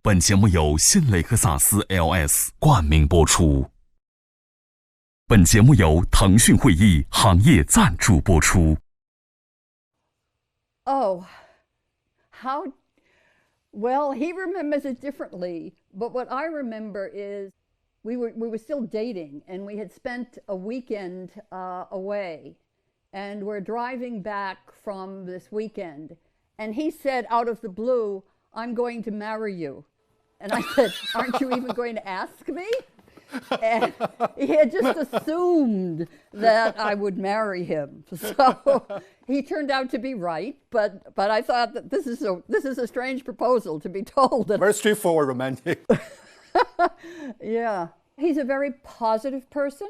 本节目由新雷克萨斯 LS 冠名播出。本节目由腾讯会议行业赞助播出。Oh, how? Well, he remembers it differently, but what I remember is we were still dating, and we had spent a weekend away, and we're driving back from this weekend, and he said out of the blue, "I'm going to marry you." And I said, "Aren't you even going to ask me?" And he had just assumed that I would marry him. So he turned out to be right, but I thought that this is a strange proposal to be told. Very straightforward, romantic. Yeah. He's a very positive person.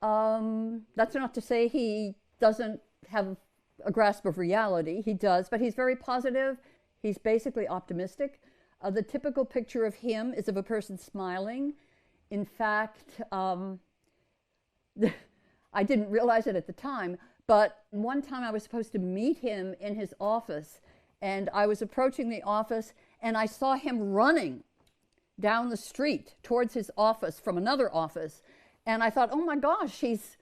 That's not to say he doesn't have a grasp of reality. He does, but he's very positive. He's basically optimistic. The typical picture of him is of a person smiling. In fact, I didn't realize it at the time, but one time I was supposed to meet him in his office, and I was approaching the office, and I saw him running down the street towards his office from another office, and I thought, oh my gosh, he's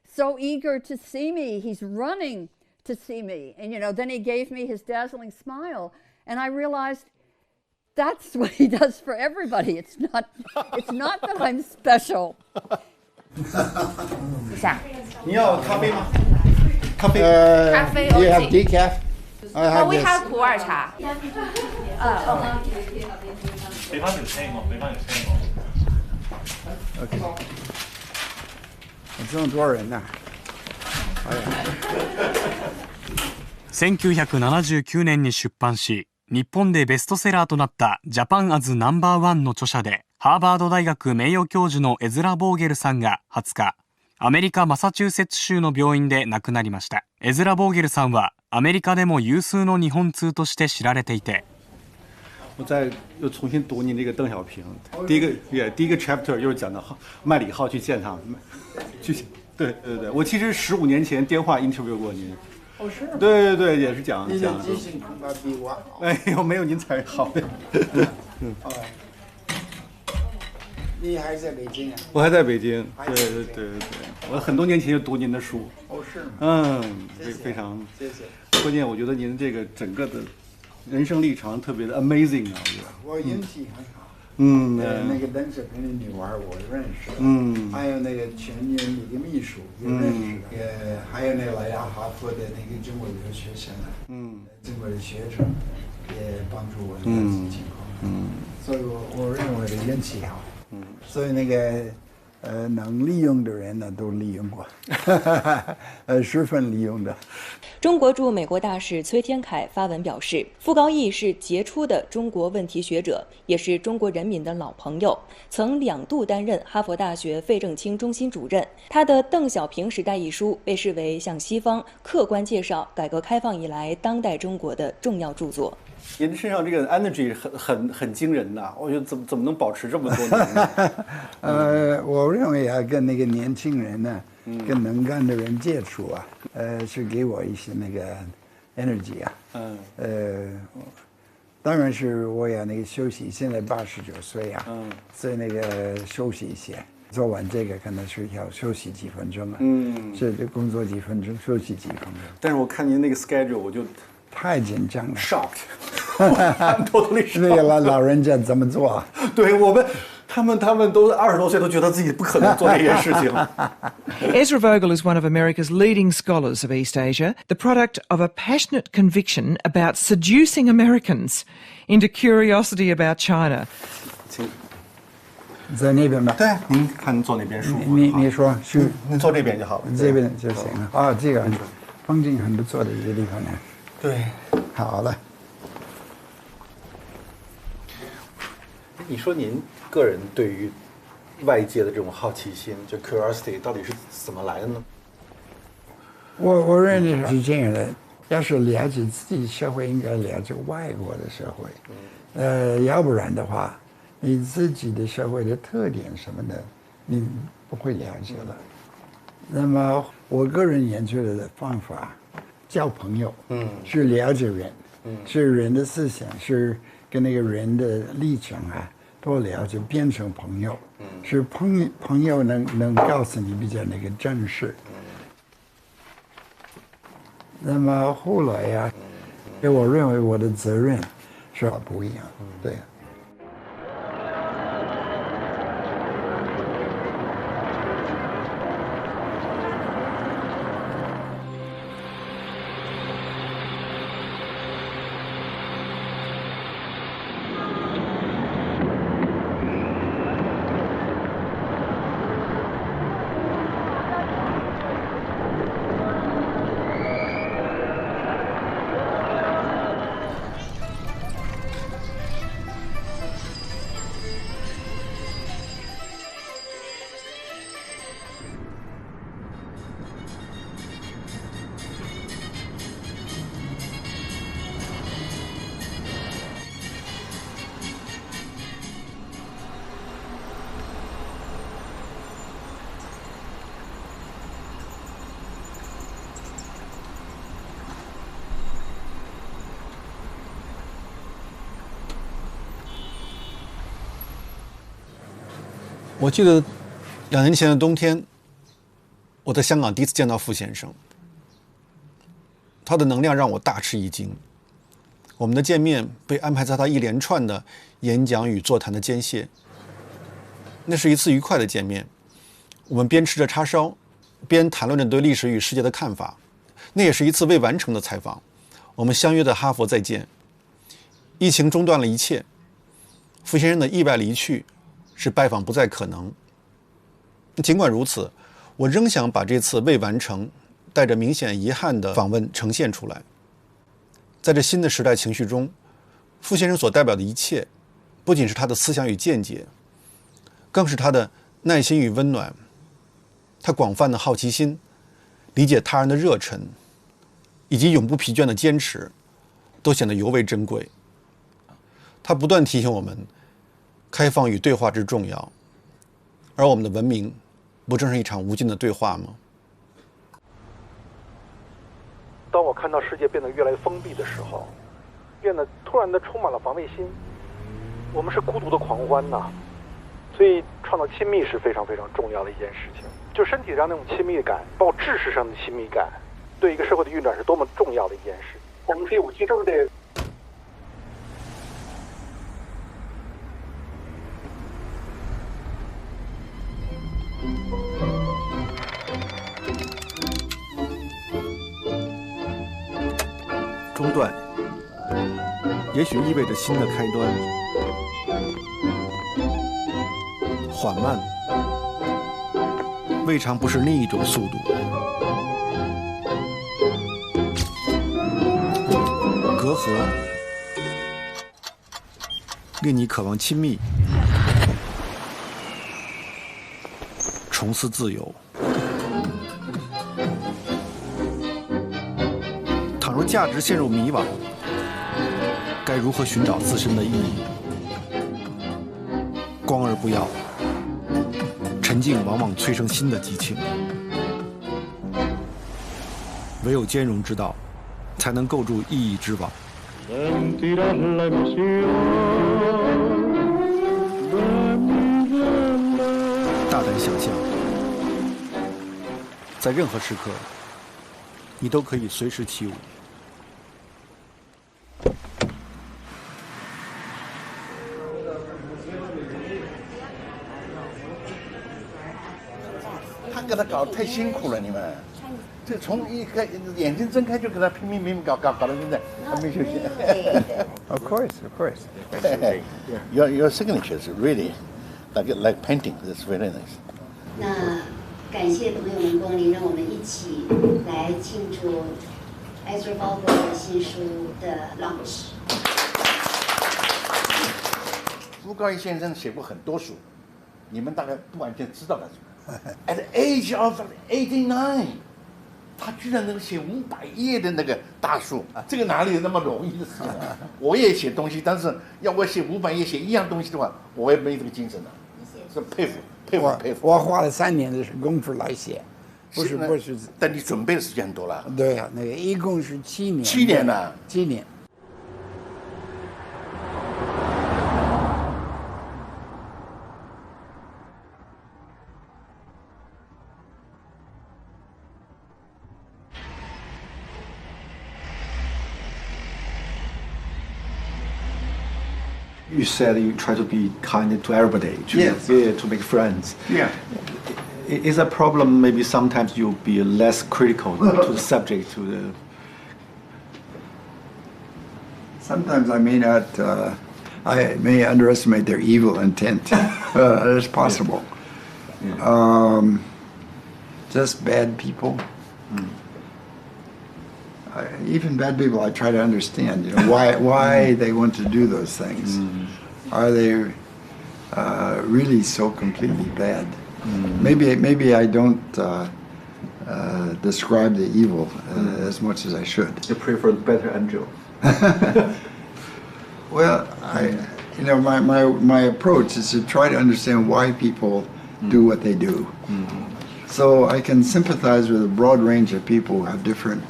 so eager to see me. He's running to see me. And then he gave me his dazzling smile, and I realized that's what he does for everybody. It's not that I'm special. 你要咖啡吗？咖啡。咖啡 You have decaf? Oh, we have 普洱茶。俾翻條青我，俾翻條青我。OK。这么多人呐！哎呀。1979年に出版し、日本でベストセラーとなったジャパンアズナンバーワンの著者で、ハーバード大学名誉教授のエズラ・ボーゲルさんが20日、アメリカ・マサチューセッツ州の病院で亡くなりました。エズラ・ボーゲルさんはアメリカでも有数の日本通として知られていて、我再又重新读您这个邓小平，第一个 chapter 又是讲的麦理浩去见他，对，我其实15年前电话 interview 过您。哦，是。对，也是讲。你的记性恐怕比我好。哎呦，没有您才好。你还在北京啊？我还在北京。对，我很多年前就读您的书。哦，是吗？非常。谢谢。关键我觉得您这个整个的人生历程特别的 amazing 啊，我运气很好。那个邓小平的女儿我认识。还有那个前年你的秘书也认识的。还有那来亚哈佛的那个中国留学生啊。中国的学生也帮助我的情况。所以我认为我的运气好。所以那个能利用的人呢都利用过，十分利用的。中国驻美国大使崔天凯发文表示，傅高义是杰出的中国问题学者，也是中国人民的老朋友，曾2度担任哈佛大学费正清中心主任。他的《邓小平时代》一书被视为向西方客观介绍改革开放以来当代中国的重要著作。您身上这个 energy 很惊人呐！我觉得怎么能保持这么多年呢？我认为啊，跟那个年轻人呢，跟能干的人接触啊，是给我一些那个 energy 啊。当然是我要那个休息，现在89岁啊，所以那个休息一些。做完这个可能是要休息几分钟啊。这工作几分钟，休息几分钟。但是我看您那个 schedule， 我就太紧张了 ，shocked， totally shocked。那个老人家怎么做啊？对他们都20多岁都觉得自己不可能做这件事情。Ezra Vogel is one of America's leading scholars of East Asia, the product of a passionate conviction about seducing Americans into curiosity about China. 请在那边吧。对，您看坐那边舒服。你说是？您坐这边就好了。这边就行了。啊，这个风景很不错的一个地方呢。对，好了。你说您个人对于外界的这种好奇心，就 curiosity 到底是怎么来的呢？我认为是这样的，要是了解自己社会，应该了解外国的社会。要不然的话，你自己的社会的特点什么的，你不会了解了。那么我个人研究的方法，交朋友，是了解人，是人的思想，是跟那个人的立场啊多了解，变成朋友。是朋友能告诉你比较那个正事。那么后来呀，我认为我的责任是不一样，对。我记得2年前的冬天，我在香港第一次见到傅先生，他的能量让我大吃一惊。我们的见面被安排在他一连串的演讲与座谈的间歇。那是一次愉快的见面，我们边吃着叉烧，边谈论着对历史与世界的看法。那也是一次未完成的采访，我们相约的哈佛再见。疫情中断了一切，傅先生的意外离去使拜访不再可能。尽管如此，我仍想把这次未完成、带着明显遗憾的访问呈现出来。在这新的时代情绪中，傅先生所代表的一切，不仅是他的思想与见解，更是他的耐心与温暖，他广泛的好奇心，理解他人的热忱，以及永不疲倦的坚持，都显得尤为珍贵。他不断提醒我们，开放与对话之重要，而我们的文明不正是一场无尽的对话吗？当我看到世界变得越来越封闭的时候，变得突然的充满了防卫心，我们是孤独的狂欢呐。所以创造亲密是非常非常重要的一件事情，就身体上那种亲密感，包括知识上的亲密感，对一个社会的运转是多么重要的一件事。我们这武器都是得中断，也许意味着新的开端。缓慢，未尝不是另一种速度。隔阂，令你渴望亲密，重思自由。倘若价值陷入迷惘，该如何寻找自身的意义？光而不要，沉静往往催生新的激情。唯有兼容之道，才能构筑意义之网。大胆想象，在任何时刻，你都可以随时起舞。给他搞得太辛苦了，你们。这从一开眼睛睁开就给他拼命搞到现在还没休息。Of course. Your signature is really like painting. It's very nice. 那感谢朋友们光临，让我们一起来庆祝艾兹鲍勃的新书的 launch。傅高义先生写过很多书，你们大概不完全知道他什么。At the age of 89， 他居然能写500页的那个大书，这个哪里有那么容易的事情啊？我也写东西，但是要我写500页写一样东西的话，我也没这个精神了。是佩服。我花了3年的功夫来写，不是。但你准备的时间很多了。对呀，那个一共是7年。7年了。7年。You said you try to be kind to everybody, to make friends. Yeah. Is a problem maybe sometimes you'll be less critical to the subject, to the... Sometimes I may not, I may underestimate their evil intent. It's possible. Just bad people. Even bad people, I try to understand, why they want to do those things. Are they really so completely bad? Maybe I don't describe the evil as much as I should. You prefer the better angel. Well, my approach is to try to understand why people do what they do. So I can sympathize with a broad range of people who have different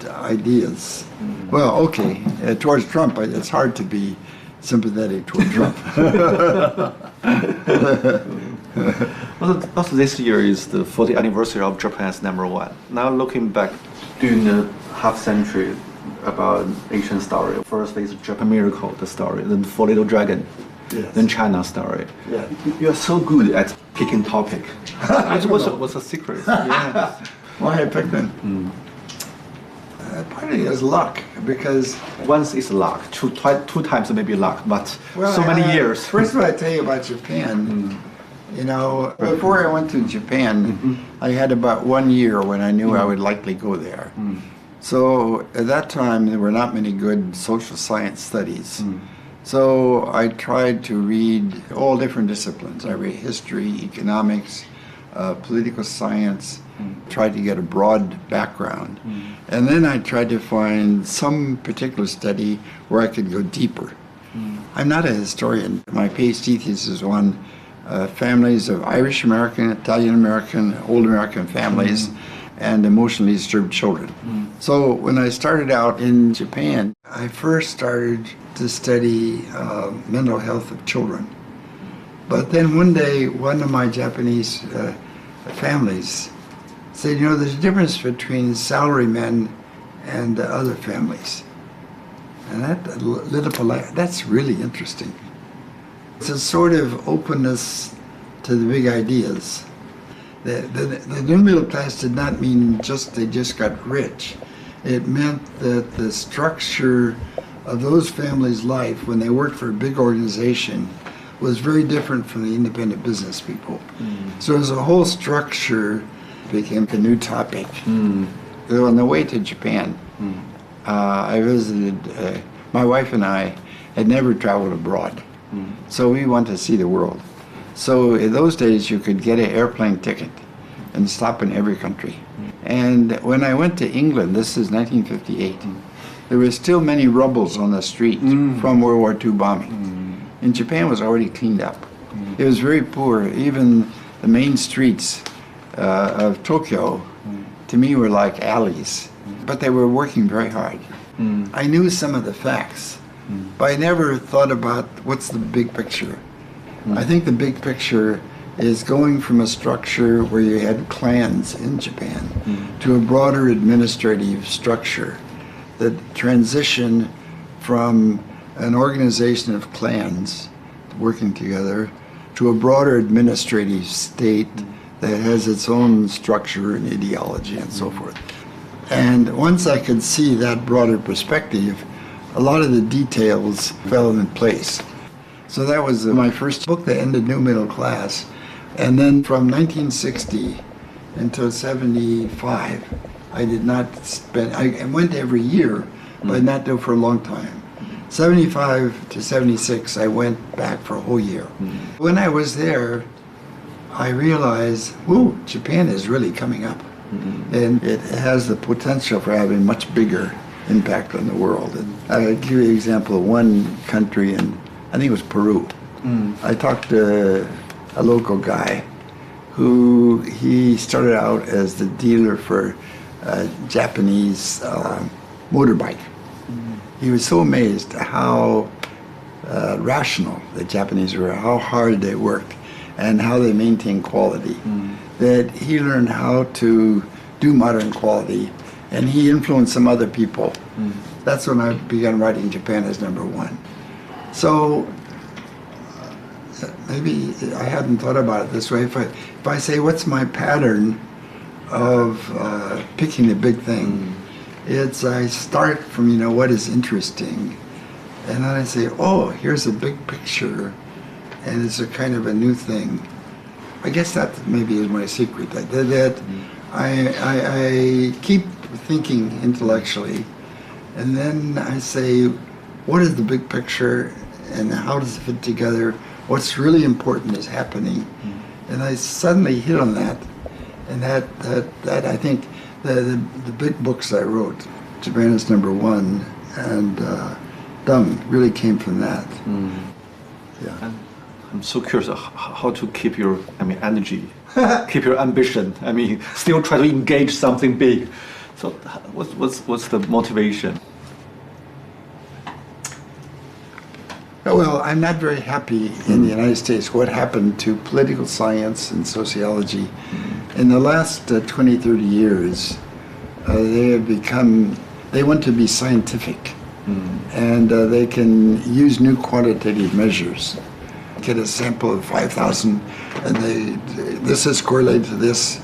ideas. Well, okay, towards Trump, it's hard to be sympathetic toward Trump. Also, this year is the 40th anniversary of Japan's #1. Now looking back, during the half century about Asian story, first is Japan Miracle, the story, then Four Little Dragon, then China story. Yeah. You are so good at picking topic. What's the secret? Why I picked them? Partly is luck, because once is luck, two times maybe luck, but so many years. First of all, I tell you about Japan. Before I went to Japan, I had about 1 year when I knew I would likely go there. So at that time, there were not many good social science studies. So I tried to read all different disciplines. I read history, economics, political science, tried to get a broad background. And then I tried to find some particular study where I could go deeper. I'm not a historian. My PhD thesis is on families of Irish American, Italian American, old American families, and emotionally disturbed children. So when I started out in Japan, I first started to study mental health of children. But then one day, one of my Japanese families said, there's a difference between salarymen and other families. And that lit up a light. That's really interesting. It's a sort of openness to the big ideas. The new middle class did not mean they just got rich. It meant that the structure of those families' life when they worked for a big organization was very different from the independent business people. So as a whole structure became a new topic. So on the way to Japan, I visited, my wife and I had never traveled abroad. So we wanted to see the world. So in those days, you could get an airplane ticket and stop in every country. And when I went to England, this is 1958, there were still many rubbles on the street from World War II bombing. And Japan was already cleaned up. It was very poor. Even the main streets of Tokyo, to me, were like alleys. But they were working very hard. I knew some of the facts, but I never thought about what's the big picture. I think the big picture is going from a structure where you had clans in Japan to a broader administrative structure. The transition from an organization of clans working together to a broader administrative state that has its own structure and ideology and so forth. And once I could see that broader perspective, a lot of the details fell in place. So that was my first book that ended New Middle Class. And then from 1960 until 75, I did not spend, I went every year, but not do it for a long time. 75 to 76, I went back for a whole year. When I was there, I realized, whoa, Japan is really coming up. And it has the potential for having much bigger impact on the world. And I'll give you an example of one country, and I think it was Peru. I talked to a local guy who he started out as the dealer for Japanese motorbike. He was so amazed at how rational the Japanese were, how hard they worked, and how they maintained quality, that he learned how to do modern quality, and he influenced some other people. That's when I began writing Japan as #1. So maybe I hadn't thought about it this way. If I say, what's my pattern of picking a big thing? It's I start from, what is interesting. And then I say, oh, here's a big picture. And it's a kind of a new thing. I guess that maybe is my secret. That I keep thinking intellectually. And then I say, what is the big picture? And how does it fit together? What's really important is happening. And I suddenly hit on that. And that I think the big books I wrote, Japan is #1 and Dumb, really came from that. Yeah. And I'm so curious how to keep your, energy, keep your ambition. Still try to engage something big. So what's the motivation? Well, I'm not very happy in the United States what happened to political science and sociology. In the last 20, 30 years, they want to be scientific. And they can use new quantitative measures. Get a sample of 5,000 and this is correlated to this.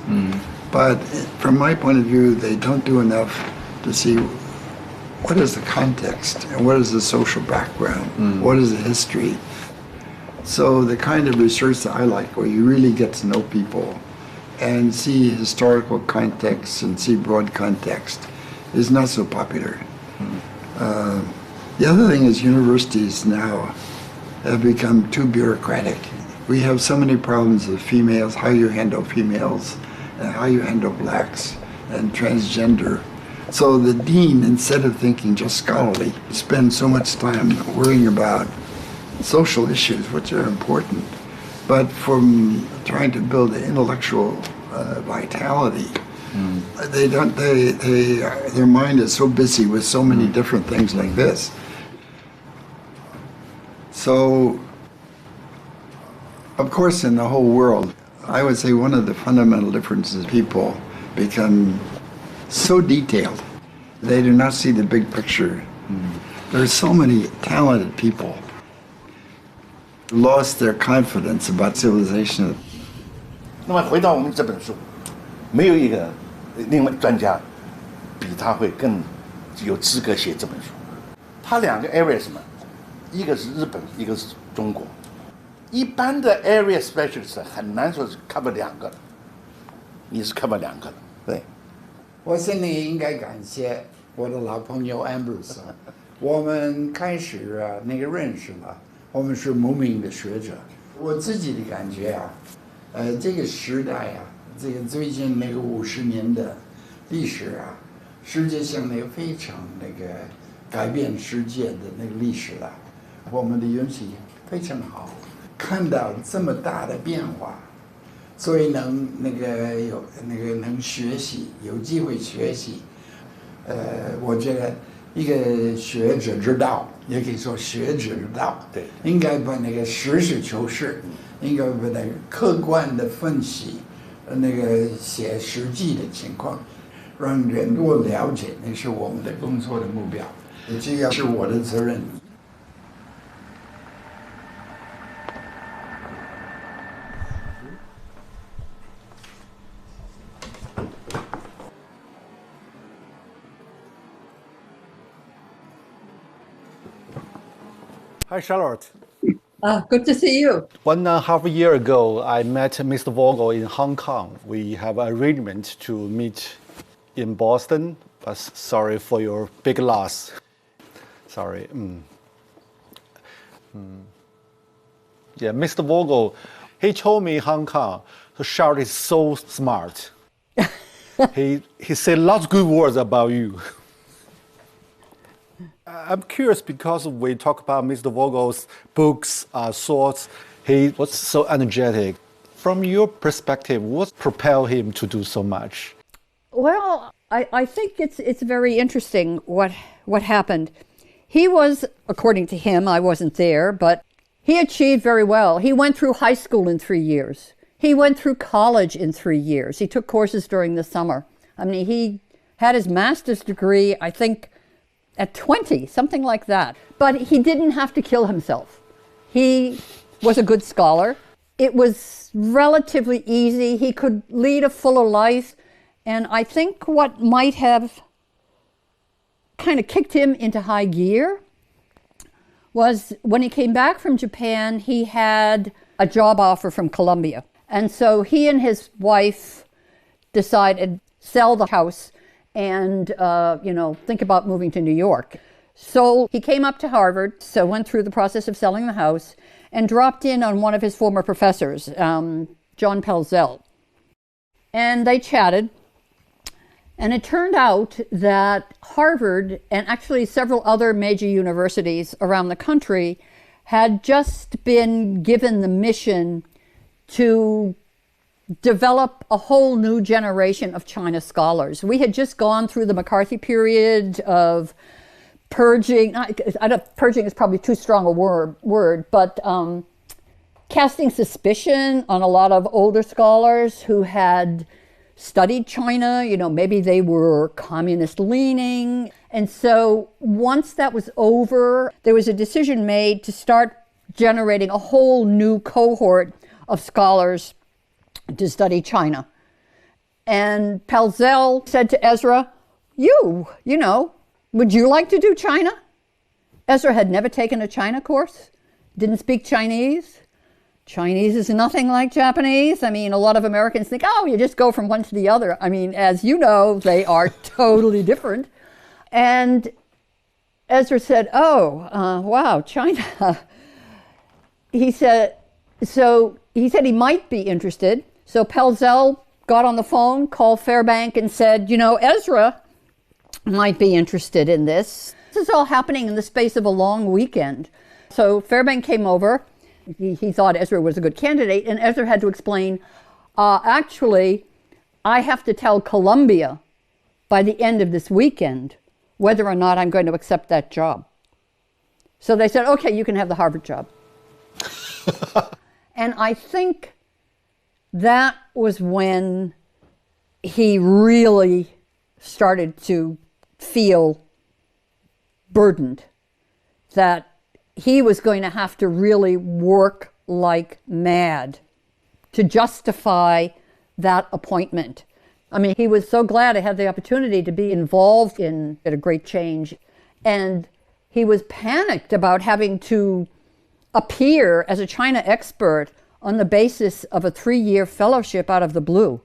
But from my point of view, they don't do enough to see what is the context and what is the social background, what is the history. So the kind of research that I like, where you really get to know people and see historical context and see broad context, is not so popular. The other thing is universities now have become too bureaucratic. We have so many problems with females, how you handle females, and how you handle blacks and transgender. So the dean, instead of thinking just scholarly, spends so much time worrying about social issues, which are important, but from trying to build an intellectual vitality. Their mind is so busy with so many different things like this. So, of course, in the whole world, I would say one of the fundamental differences, people become so detailed. They do not see the big picture. There are so many talented people lost their confidence about civilization. 那么回到我们这本书，没有一个另外专家比他会更有资格写这本书。他两个 area 什么？一个是日本，一个是中国。一般的 area specialist 很难说是 cover 两个，你是 cover 两个的，对。我现在应该感谢我的老朋友 Ambrose， 我们开始认识了，我们是无名的学者。我自己的感觉这个时代这个最近50年的历史世界上非常改变世界的历史了。我们的运气非常好，看到这么大的变化，所以能能学习，有机会学习。我觉得一个学者之道，也可以说学者之道，对，应该把实事求是，应该把客观的分析，写实际的情况，让人多了解，那是我们的工作的目标，这个是我的责任。Hi, Charlotte. Good to see you. 1.5 years ago, I met Mr. Vogel in Hong Kong. We have an arrangement to meet in Boston, but sorry for your big loss. Sorry. Yeah, Mr. Vogel, he told me in Hong Kong, Charlotte is so smart. he said lots of good words about you. I'm curious because we talk about Mr. Vogel's books, thoughts. He was so energetic. From your perspective, what propelled him to do so much? Well, I think it's very interesting what happened. He was, according to him, I wasn't there, but he achieved very well. He went through high school in 3 years. He went through college in 3 years. He took courses during the summer. I mean, he had his master's degree, I think, at 20, something like that. But he didn't have to kill himself. He was a good scholar. It was relatively easy. He could lead a fuller life. And I think what might have kind of kicked him into high gear was when he came back from Japan, he had a job offer from Columbia. And so he and his wife decided to sell the house and, think about moving to New York. So he came up to Harvard, so went through the process of selling the house and dropped in on one of his former professors, John Pelzel. And they chatted. And it turned out that Harvard and actually several other major universities around the country had just been given the mission to develop a whole new generation of China scholars. We had just gone through the McCarthy period of purging. Purging is probably too strong a word, but casting suspicion on a lot of older scholars who had studied China. Maybe they were communist leaning. And so once that was over, there was a decision made to start generating a whole new cohort of scholars to study China. And Pelzel said to Ezra, would you like to do China? Ezra had never taken a China course, didn't speak Chinese. Chinese is nothing like Japanese. A lot of Americans think, you just go from one to the other. As you know, they are totally different. And Ezra said, wow, China. He said he might be interested. So Pelzel got on the phone, called Fairbank and said, Ezra might be interested in this. This is all happening in the space of a long weekend. So Fairbank came over. He thought Ezra was a good candidate, and Ezra had to explain, actually, I have to tell Columbia by the end of this weekend whether or not I'm going to accept that job. So they said, okay, you can have the Harvard job. And I think that was when he really started to feel burdened, that he was going to have to really work like mad to justify that appointment. He was so glad I had the opportunity to be involved in a great change. And he was panicked about having to appear as a China expert on the basis of a 3-year fellowship out of the blue.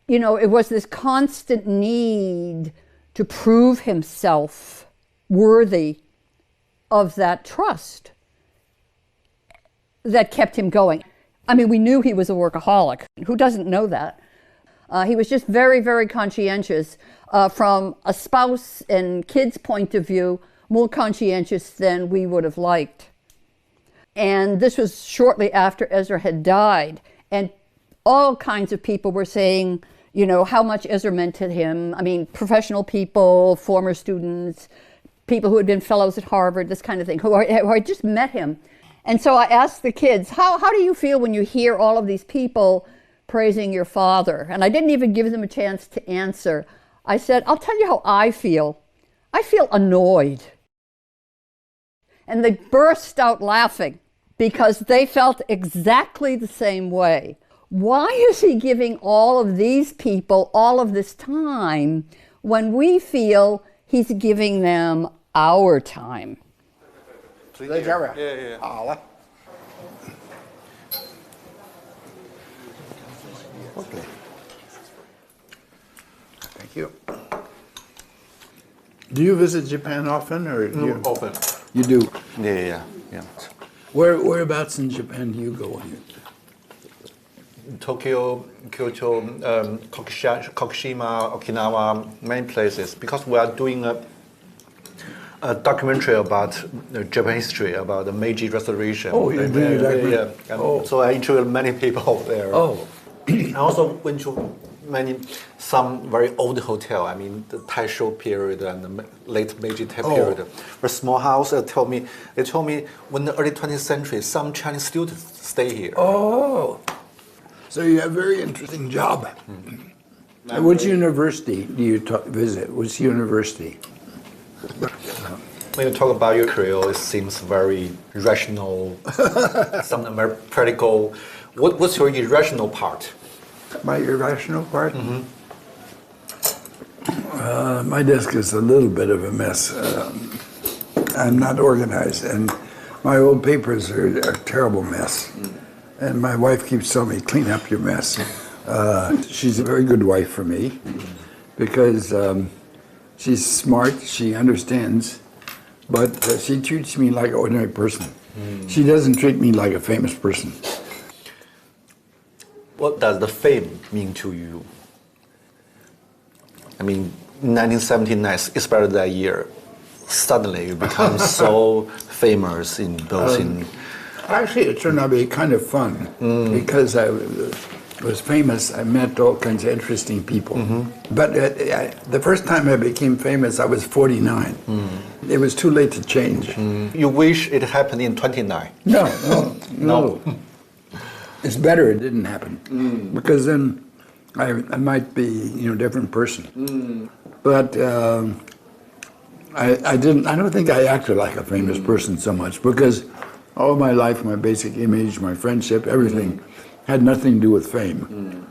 It was this constant need to prove himself worthy of that trust that kept him going. We knew he was a workaholic. Who doesn't know that? He was just very, very conscientious. From a spouse and kids' point of view, more conscientious than we would have liked. And this was shortly after Ezra had died. And all kinds of people were saying, how much Ezra meant to him. Professional people, former students, people who had been fellows at Harvard, this kind of thing, who had just met him. And so I asked the kids, how do you feel when you hear all of these people praising your father? And I didn't even give them a chance to answer. I said, I'll tell you how I feel. I feel annoyed. And they burst out laughing because they felt exactly the same way. Why is he giving all of these people all of this time when we feel he's giving them our time? 在这儿啊，好了。Okay. Thank you. Do you visit Japan often, or often? You do. Yeah. Whereabouts in Japan do you go? Tokyo, Kyoto, Kokushima, Okinawa, many places. Because we are doing a documentary about Japan history, about the Meiji Restoration. Oh, you're doing a documentary. So I interviewed many people there. Oh. I also went to some very old hotel. The Taisho period and the late Meiji period. A small house. They told me when the early 20th century, some Chinese students stay here. Oh. So you have a very interesting job. Mm-hmm. Which university do you visit? Which university? When you talk about your career, it seems very rational, something very practical. What's your irrational part? My irrational part? Mm-hmm. My desk is a little bit of a mess. I'm not organized, and my old papers are a terrible mess. And my wife keeps telling me, clean up your mess. She's a very good wife for me because she's smart, she understands, but she treats me like an ordinary person. She doesn't treat me like a famous person. What does the fame mean to you? I mean, 1979, especially that year, suddenly you become so famous in both in... Actually, it turned out to be kind of fun because I was famous. I met all kinds of interesting people. But the first time I became famous, I was 49. It was too late to change. You wish it happened in 29? No. It's better it didn't happen because then I might be, a different person. But I don't think I acted like a famous person so much because all my life, my basic image, my friendship, everything had nothing to do with fame.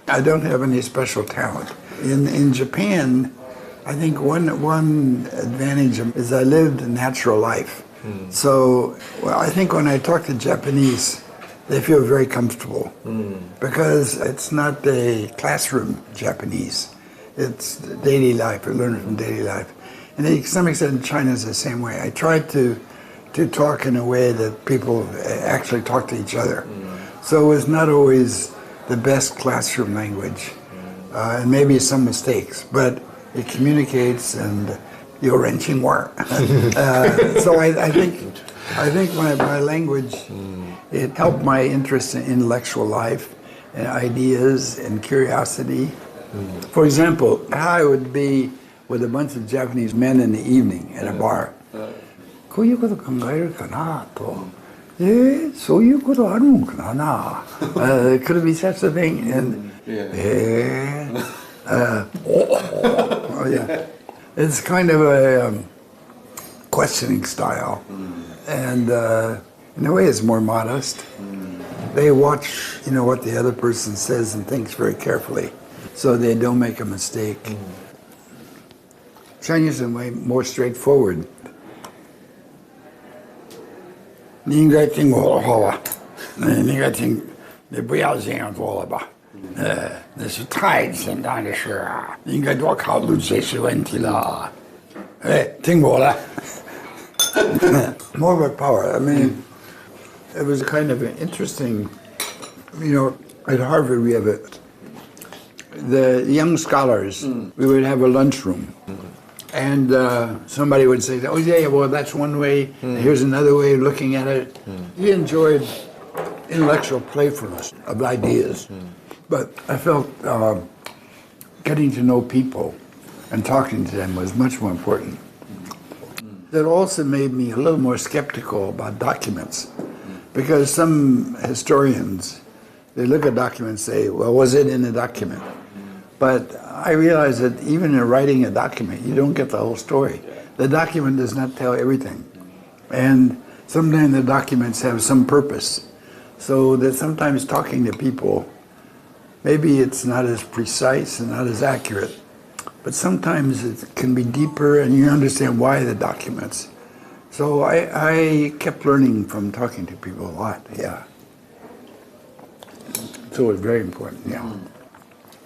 I don't have any special talent. In Japan, I think one advantage is I lived a natural life. So I think when I talk to Japanese, they feel very comfortable because it's not a classroom Japanese. It's daily life, I learn from daily life. And to some extent, China is the same way. I try to talk in a way that people actually talk to each other. So it's not always the best classroom language, and maybe some mistakes, but it communicates and you're wrenching work. So I think my language, it helped my interest in intellectual life and ideas and curiosity. For example, how I would be with a bunch of Japanese men in the evening at a bar. こういうこと考えるかなと。そういうことあるんかな。Could it be such a thing? And yeah. It's kind of a questioning style, and in a way, it's more modest. They watch, what the other person says and thinks very carefully, so they don't make a mistake. Chinese are way more straightforward. 你应该听我的话吧，你应该听，你不要这样做了吧，那是太简单的事啊，你应该多考虑这些问题了。听我的。More of a power. I mean, it was kind of an interesting, at Harvard we have the young scholars, we would have a lunchroom. And somebody would say, oh yeah, well that's one way, here's another way of looking at it. He enjoyed intellectual playfulness of ideas. But I felt getting to know people and talking to them was much more important. That also made me a little more skeptical about documents. Because some historians, they look at documents and say, well, was it in the document? But I realized that even in writing a document, you don't get the whole story. The document does not tell everything. And sometimes the documents have some purpose. So that sometimes talking to people, maybe it's not as precise and not as accurate, but sometimes it can be deeper and you understand why the documents. So I kept learning from talking to people a lot, yeah. So it was very important, yeah.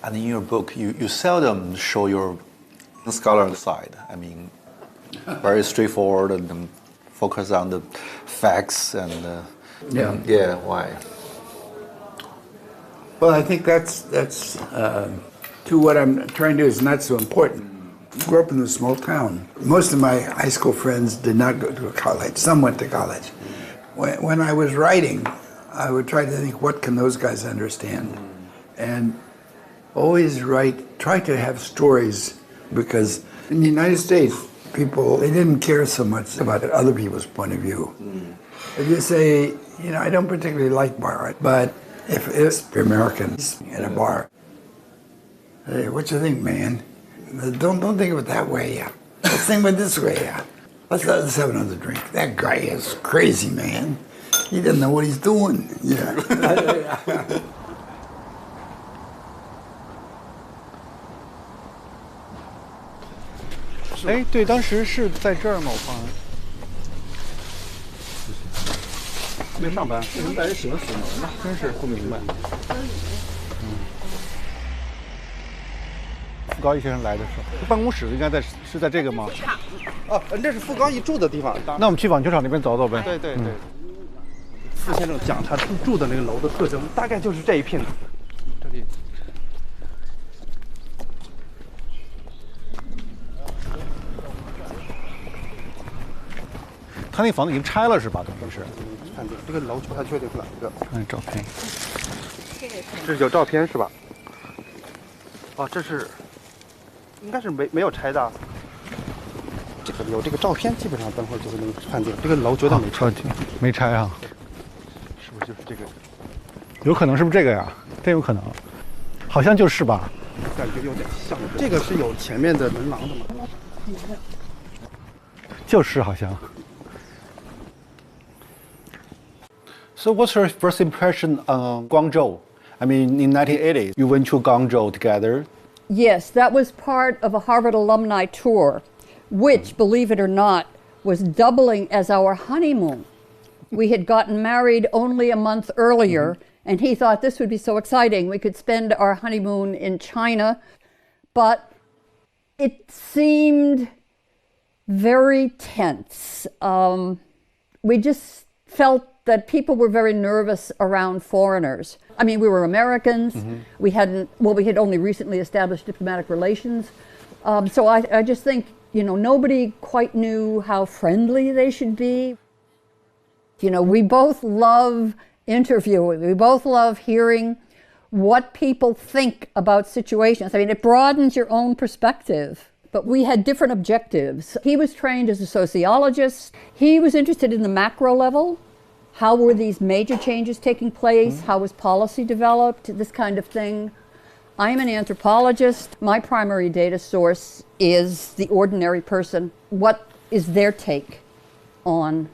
And in your book, you seldom show your scholar side. I mean, very straightforward and focus on the facts and yeah. Why? Well, I think that's to what I'm trying to do is not so important. I grew up in a small town. Most of my high school friends did not go to college. Some went to college. When I was writing, I would try to think, what can those guys understand? And always try to have stories, because in the United States, people, they didn't care so much about other people's point of view. If you say, I don't particularly like bar, but if it's Americans at a bar, hey, what you think, man? Don't think of it that way. Let's think of it this way. Let's have another drink. That guy is crazy, man. He doesn't know what he's doing. Yeah. 哎，对，当时是在这儿吗？我放没上班，为什么大家喜欢锁门呢？真是不明白。傅高义先生来的时候，办公室应该是在这个吗？哦，这是傅高义住的地方。那我们去网球场那边走走呗。对对对。傅先生讲他住的那个楼的特征，大概就是这一片。这里。他那房子已经拆了是吧？等于是。看这个楼不太确定是哪一个。看照片。这是有照片是吧？哦，这是，应该是没有拆的。这个有这个照片，基本上等会儿就能判定这个楼绝对没拆。没拆啊？是不是就是这个？有可能是不是这个呀？真有可能，好像就是吧？感觉有点像。这个是有前面的门廊的吗？就是好像。So what's your first impression on Guangzhou? I mean, in 1980, you went to Guangzhou together. Yes, that was part of a Harvard alumni tour, which, believe it or not, was doubling as our honeymoon. We had gotten married only a month earlier, and he thought this would be so exciting. We could spend our honeymoon in China, but it seemed very tense. We just felt that people were very nervous around foreigners. I mean, we were Americans. We had only recently established diplomatic relations. So I just think, nobody quite knew how friendly they should be. We both love interviewing. We both love hearing what people think about situations. I mean, it broadens your own perspective. But we had different objectives. He was trained as a sociologist. He was interested in the macro level. How were these major changes taking place? How was policy developed? This kind of thing. I'm an anthropologist. My primary data source is the ordinary person. What is their take on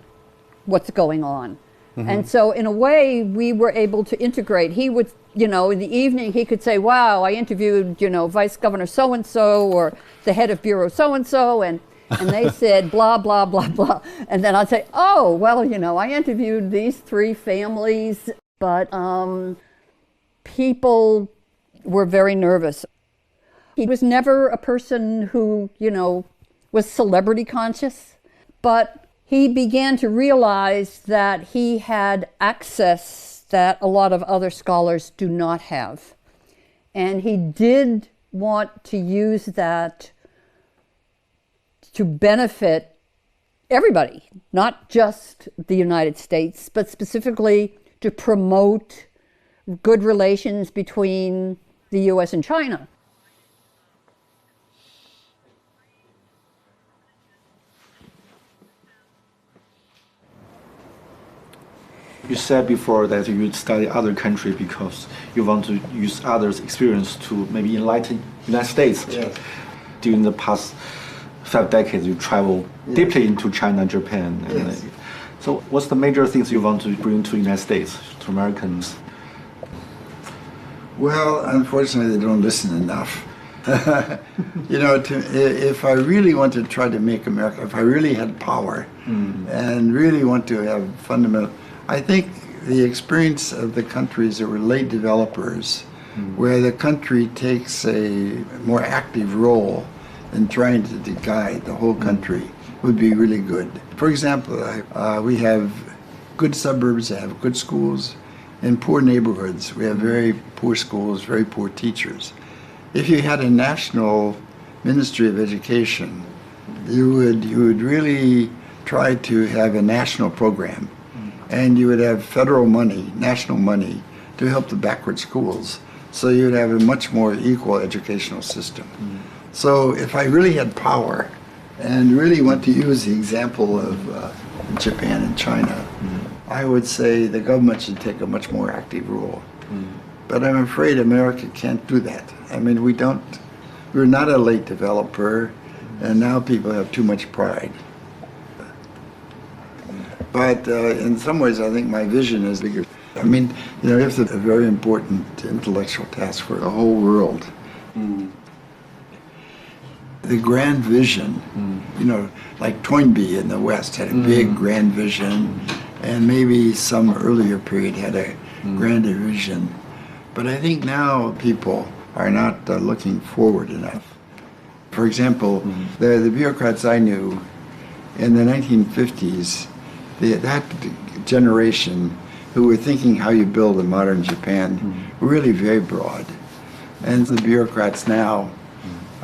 what's going on? And so in a way, we were able to integrate. He would, in the evening, he could say, wow, I interviewed, Vice Governor so-and-so or the head of Bureau so-and-so, and they said blah, blah, blah, blah. And then I'd say, oh, well, I interviewed these 3 families, but people were very nervous. He was never a person who, was celebrity conscious, but he began to realize that he had access that a lot of other scholars do not have. And he did want to use that to benefit everybody, not just the United States, but specifically to promote good relations between the US and China. You said before that you study other countries because you want to use others' experience to maybe enlighten United States. Yes. During the past 5 decades, you travel deeply into China and Japan. Yes. So what's the major things you want to bring to United States, to Americans? Well, unfortunately, they don't listen enough. If I really want to try to make America, if I really had power and really want to have fundamental, I think the experience of the countries that were late developers, where the country takes a more active role in trying to guide the whole country, would be really good. For example, we have good suburbs that have good schools. In poor neighborhoods, we have very poor schools, very poor teachers. If you had a national Ministry of Education, you would really try to have a national program. And you would have federal money, national money, to help the backward schools. So you would have a much more equal educational system. So if I really had power and really want to use the example of Japan and China, I would say the government should take a much more active role. But I'm afraid America can't do that. I mean, we're not a late developer. And now people have too much pride. But in some ways, I think my vision is bigger. I mean, it's a very important intellectual task for the whole world. The grand vision, like Toynbee in the West had a big grand vision, and maybe some earlier period had a grander vision. But I think now people are not looking forward enough. For example, the bureaucrats I knew in the 1950s, that generation who were thinking how you build a modern Japan were really very broad. And the bureaucrats now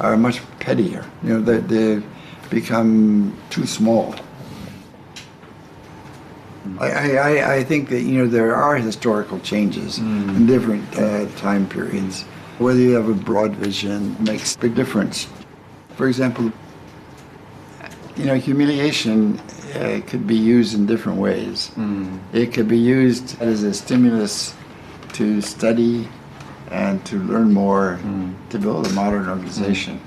are much pettier. They've become too small. I think that, there are historical changes in different time periods. Whether you have a broad vision makes a big difference. For example, humiliation could be used in different ways. It could be used as a stimulus to study and to learn more, to build a modern organization.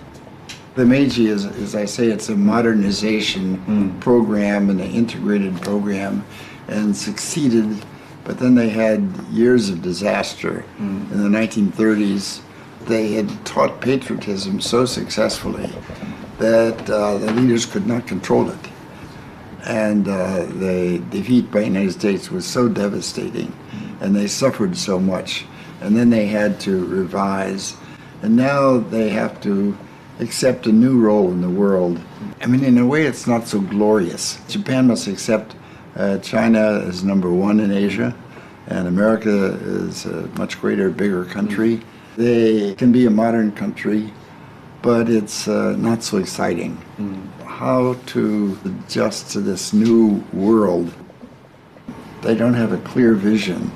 The Meiji is, as I say, it's a modernization program and an integrated program, and succeeded, but then they had years of disaster. In the 1930s, they had taught patriotism so successfully that the leaders could not control it. And the defeat by the United States was so devastating, and they suffered so much. And then they had to revise, and now they have to accept a new role in the world. I mean, in a way, it's not so glorious. Japan must accept China as number one in Asia, and America is a much greater, bigger country. They can be a modern country, but it's not so exciting. How to adjust to this new world? They don't have a clear vision.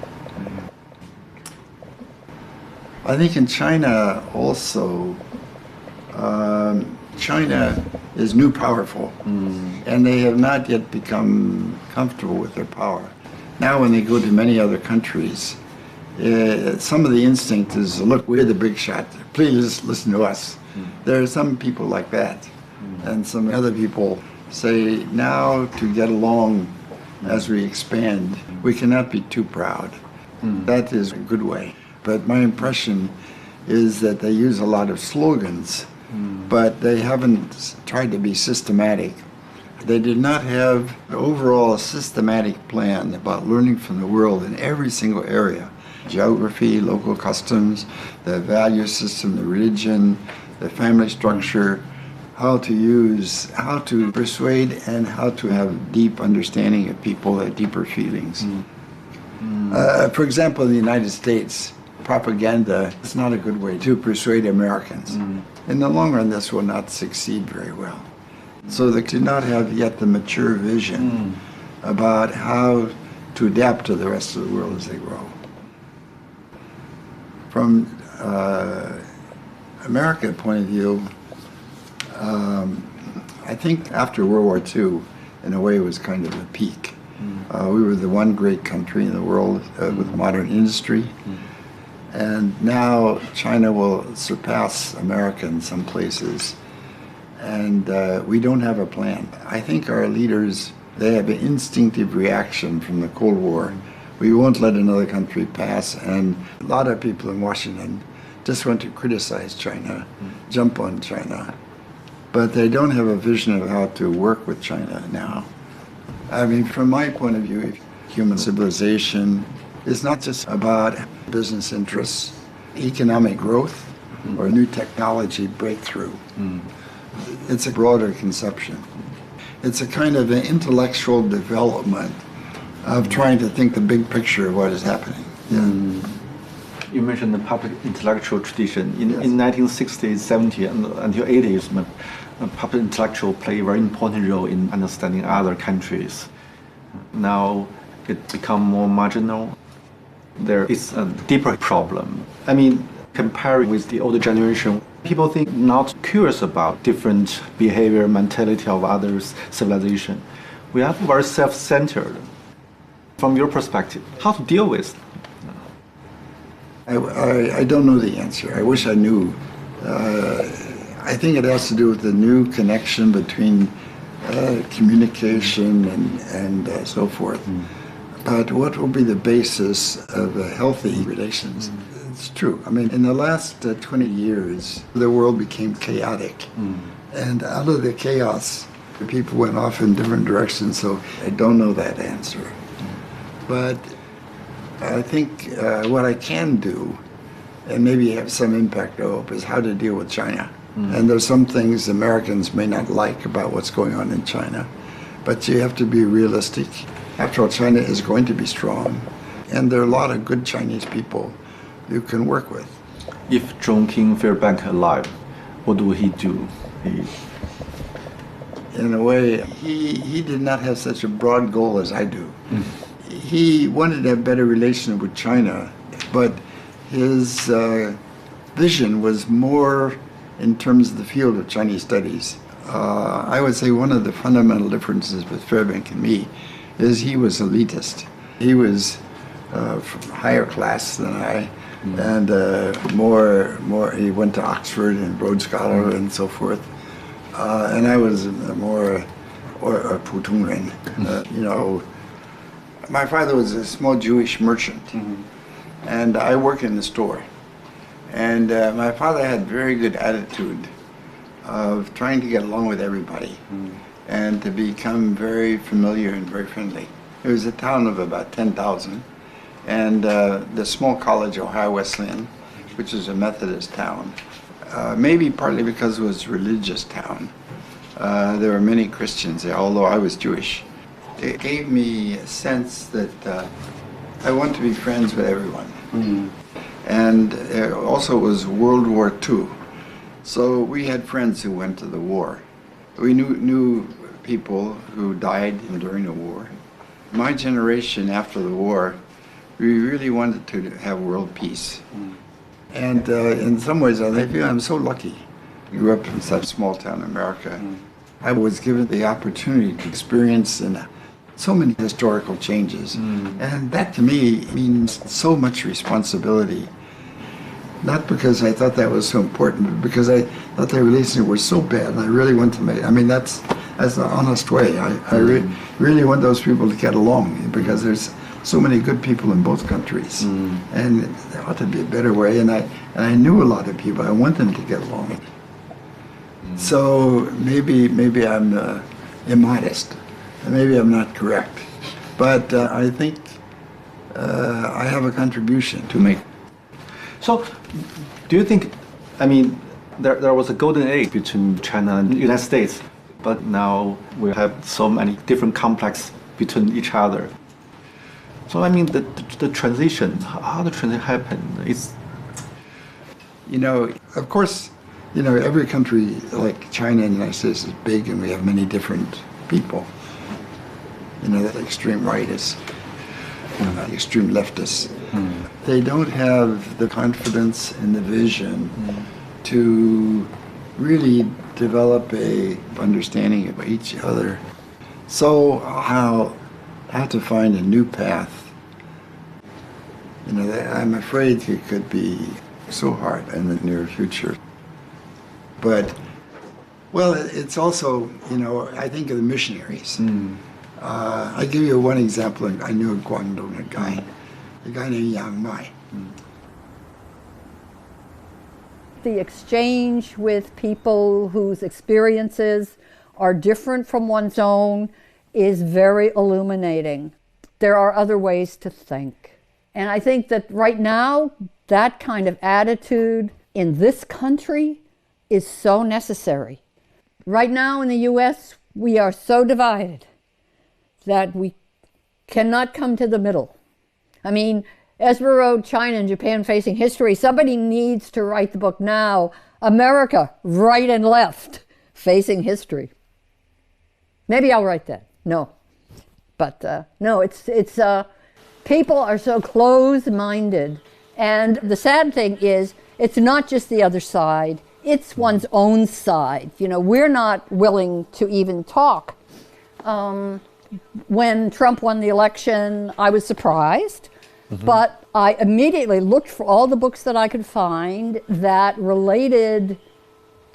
I think in China also, China is new powerful, and they have not yet become comfortable with their power. Now when they go to many other countries, some of the instinct is, look, we're the big shot, please listen to us. There are some people like that, and some other people say, now to get along as we expand, we cannot be too proud. That is a good way. But my impression is that they use a lot of slogans, but they haven't tried to be systematic. They did not have an overall systematic plan about learning from the world in every single area. Geography, local customs, the value system, the religion, the family structure, how to persuade, and how to have deep understanding of people, deeper feelings. For example, in the United States, propaganda is not a good way to persuade Americans. In the long run, this will not succeed very well. So they do not have yet the mature vision about how to adapt to the rest of the world as they grow. From American point of view, I think after World War II, in a way, it was kind of a peak. We were the one great country in the world with modern industry. And now China will surpass America in some places. And we don't have a plan. I think our leaders, they have an instinctive reaction from the Cold War. We won't let another country pass. And a lot of people in Washington just want to criticize China, jump on China. But they don't have a vision of how to work with China now. I mean, from my point of view, human civilization is not just about business interests, economic growth, or new technology breakthrough. It's a broader conception. It's a kind of an intellectual development of trying to think the big picture of what is happening. You mentioned the public intellectual tradition. In 1960s, 70s, and until 80s, public intellectual play a very important role in understanding other countries. Now it become more marginal. There is a deeper problem. I mean, comparing with the older generation, people think not curious about different behavior, mentality of others, civilization. We are very self-centered. From your perspective, how to deal with? I don't know the answer. I wish I knew. I think it has to do with the new connection between communication and so forth. But what will be the basis of healthy relations? It's true. I mean, in the last 20 years, the world became chaotic. And out of the chaos, the people went off in different directions, so I don't know that answer. But I think what I can do, and maybe have some impact, I hope, is how to deal with China. And there's some things Americans may not like about what's going on in China, but you have to be realistic. After all, China is going to be strong, and there are a lot of good Chinese people you can work with. If John King Fairbank alive, what would he do? In a way, he did not have such a broad goal as I do. He wanted to have better relations with China, but his vision was more in terms of the field of Chinese studies. I would say one of the fundamental differences with Fairbank and me is he was elitist. He was from higher class than I, and more. He went to Oxford and Rhodes Scholar and so forth. And I was more a 普通人. You know, my father was a small Jewish merchant, and I worked in the store. And my father had very good attitude of trying to get along with everybody and to become very familiar and very friendly. It was a town of about 10,000, and the small college, Ohio Wesleyan, which is a Methodist town, maybe partly because it was a religious town. There were many Christians there, although I was Jewish. It gave me a sense that I want to be friends with everyone. And also it was World War II. So we had friends who went to the war. We knew people who died during the war. My generation after the war, we really wanted to have world peace. And in some ways I feel I'm so lucky. I grew up in such small town America. I was given the opportunity to experience so many historical changes. And that to me means so much responsibility. Not because I thought that was so important, but because I thought the relations were so bad, and I really want to make. I mean, that's the honest way. I really want those people to get along, because there's so many good people in both countries, and there ought to be a better way. And I knew a lot of people. I want them to get along. So maybe I'm immodest, maybe I'm not correct, but I think I have a contribution to make. So, do you think, I mean, there was a golden age between China and the United States, but now we have so many different complexes between each other. So, I mean, the transition, how the transition happened is... You know, of course, you know, every country like China and the United States is big, and we have many different people. You know, the extreme rightists, the extreme leftists. They don't have the confidence and the vision to really develop a understanding of each other. So how to find a new path. You know, I'm afraid it could be so hard in the near future. But, well, it's also, you know, I think of the missionaries. I'll give you one example. I knew a Guangdong, a guy named Yang Mai. The exchange with people whose experiences are different from one's own is very illuminating. There are other ways to think. And I think that right now, that kind of attitude in this country is so necessary. Right now in the US, we are so divided that we cannot come to the middle. I mean, Ezra wrote China and Japan Facing History. Somebody needs to write the book now. America, right and left, facing history. Maybe I'll write that. No. But no, it's people are so closed-minded. And the sad thing is, it's not just the other side, it's one's own side. You know, we're not willing to even talk. When Trump won the election, I was surprised, but I immediately looked for all the books that I could find that related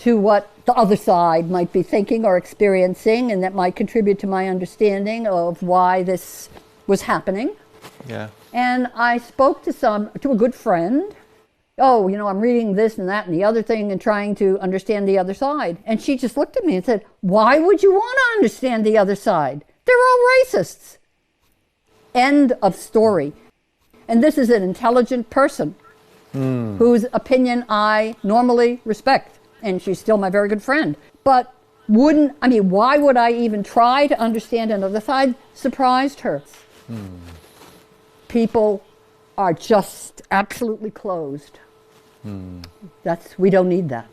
to what the other side might be thinking or experiencing, and that might contribute to my understanding of why this was happening. Yeah. And I spoke to a good friend. Oh, you know, I'm reading this and that and the other thing and trying to understand the other side. And she just looked at me and said, why would you want to understand the other side? They're all racists. End of story. And this is an intelligent person whose opinion I normally respect. And she's still my very good friend. But why would I even try to understand another side? Surprised her. People are just absolutely closed. We don't need that.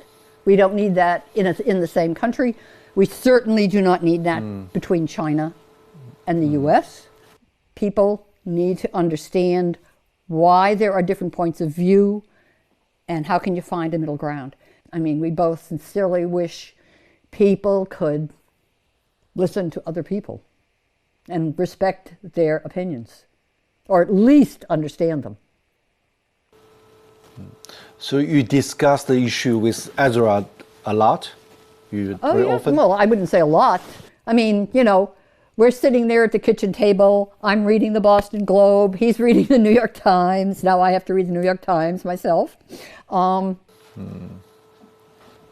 We don't need that in the same country. We certainly do not need that between China and the US. People need to understand why there are different points of view and how can you find a middle ground. I mean, we both sincerely wish people could listen to other people and respect their opinions, or at least understand them. So you discuss the issue with Ezra a lot? Very often? Well, I wouldn't say a lot. I mean, you know, we're sitting there at the kitchen table. I'm reading the Boston Globe. He's reading the New York Times. Now I have to read the New York Times myself.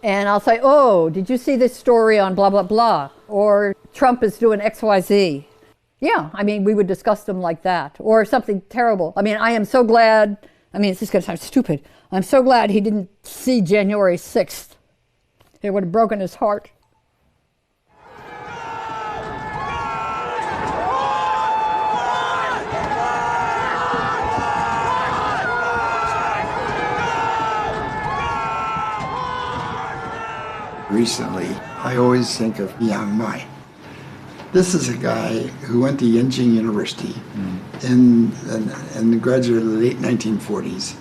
And I'll say, oh, did you see this story on blah, blah, blah? Or Trump is doing X, Y, Z. Yeah, I mean, we would discuss them like that. Or something terrible. I mean, I am so glad, it's just going to sound stupid. I'm so glad he didn't see January 6th. It would have broken his heart. Recently, I always think of Yang Mai. This is a guy who went to Yenching University in graduated in the late 1940s.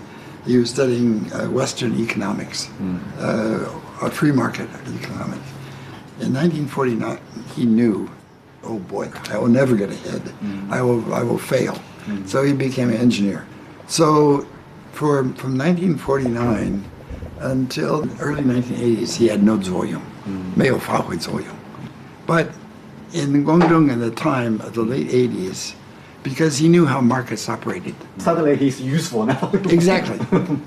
He was studying Western economics, a free market economics. In 1949, he knew, oh boy, I will never get ahead. I will fail. So he became an engineer. So from 1949 until early 1980s, he had no 作用, 没有发挥作用. But in Guangdong at the time of the late 80s, because he knew how markets operated. Suddenly he's useful now. Exactly.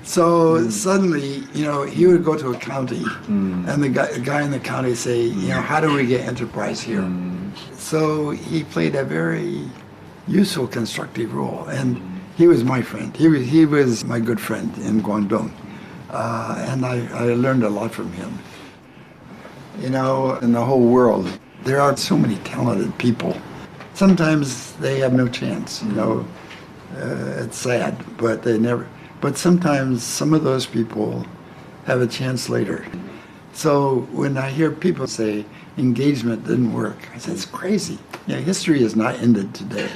So suddenly, you know, he would go to a county and the guy in the county say, you know, how do we get enterprise here? So he played a very useful, constructive role. And he was my friend. He was my good friend in Guangdong. And I learned a lot from him. You know, in the whole world, there are so many talented people. Sometimes they have no chance, you know. It's sad, but but sometimes some of those people have a chance later. So when I hear people say engagement didn't work, I say it's crazy. Yeah, history is not ended today.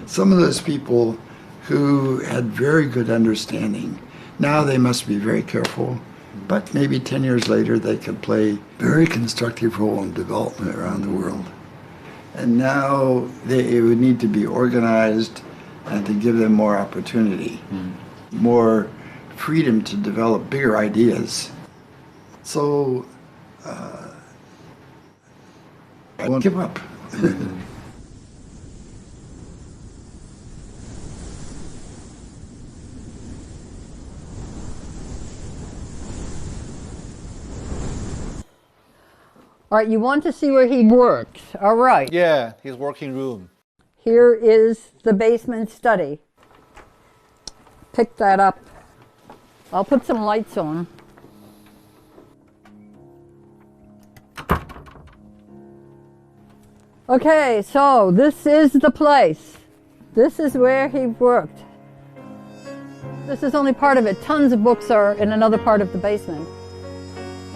Some of those people who had very good understanding, now they must be very careful, but maybe 10 years later they could play a very constructive role in development around the world. And now it would need to be organized and to give them more opportunity, more freedom to develop bigger ideas. So I won't give up. All right, you want to see where he worked. All right. Yeah, his working room. Here is the basement study. Pick that up. I'll put some lights on. Okay, so this is the place. This is where he worked. This is only part of it. Tons of books are in another part of the basement.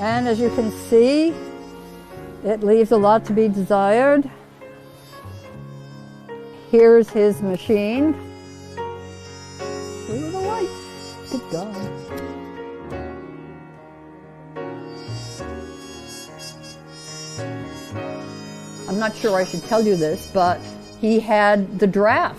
And as you can see, it leaves a lot to be desired. Here's his machine. Where are the lights? Good God. I'm not sure I should tell you this, but he had the draft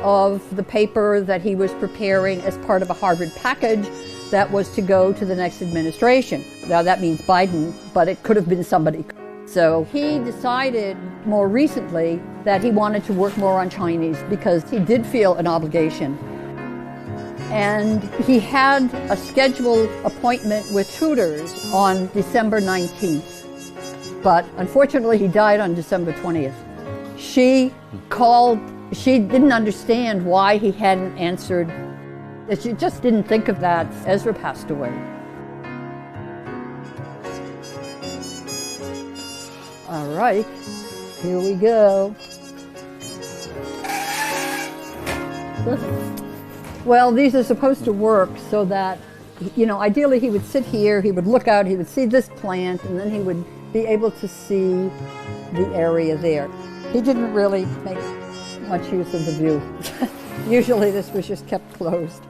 of the paper that he was preparing as part of a Harvard package that was to go to the next administration. Now that means Biden, but it could have been somebody. So he decided more recently that he wanted to work more on Chinese because he did feel an obligation. And he had a scheduled appointment with tutors on December 19th. But unfortunately, he died on December 20th. She called, she didn't understand why he hadn't answered. She just didn't think of that. Ezra passed away. All right, here we go. Well, these are supposed to work so that, you know, ideally he would sit here, he would look out, he would see this plant, and then he would be able to see the area there. He didn't really make much use of the view. Usually this was just kept closed.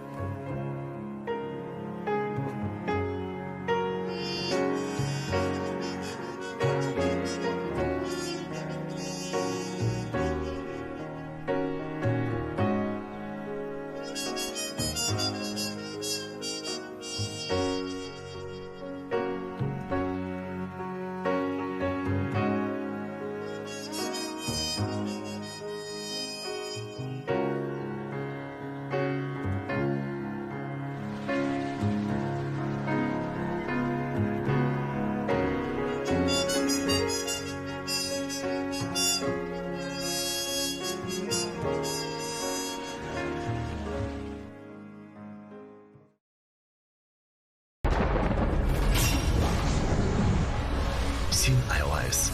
新 iOS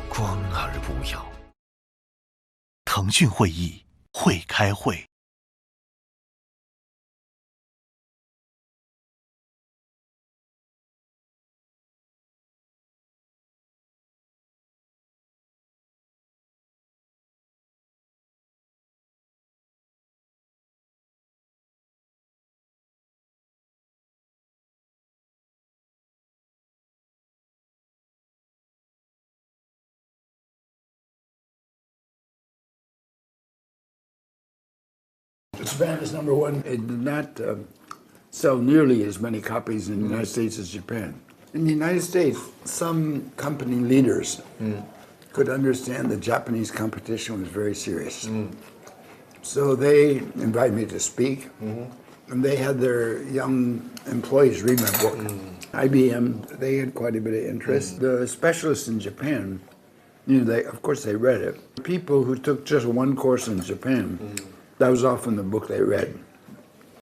光而不摇。腾讯会议会开会。Japan is number one. It did not sell nearly as many copies in the United States as Japan. In the United States, some company leaders could understand the Japanese competition was very serious. So they invited me to speak, and they had their young employees read my book. IBM, they had quite a bit of interest. The specialists in Japan, you know, of course they read it. People who took just one course in Japan, that was often the book they read.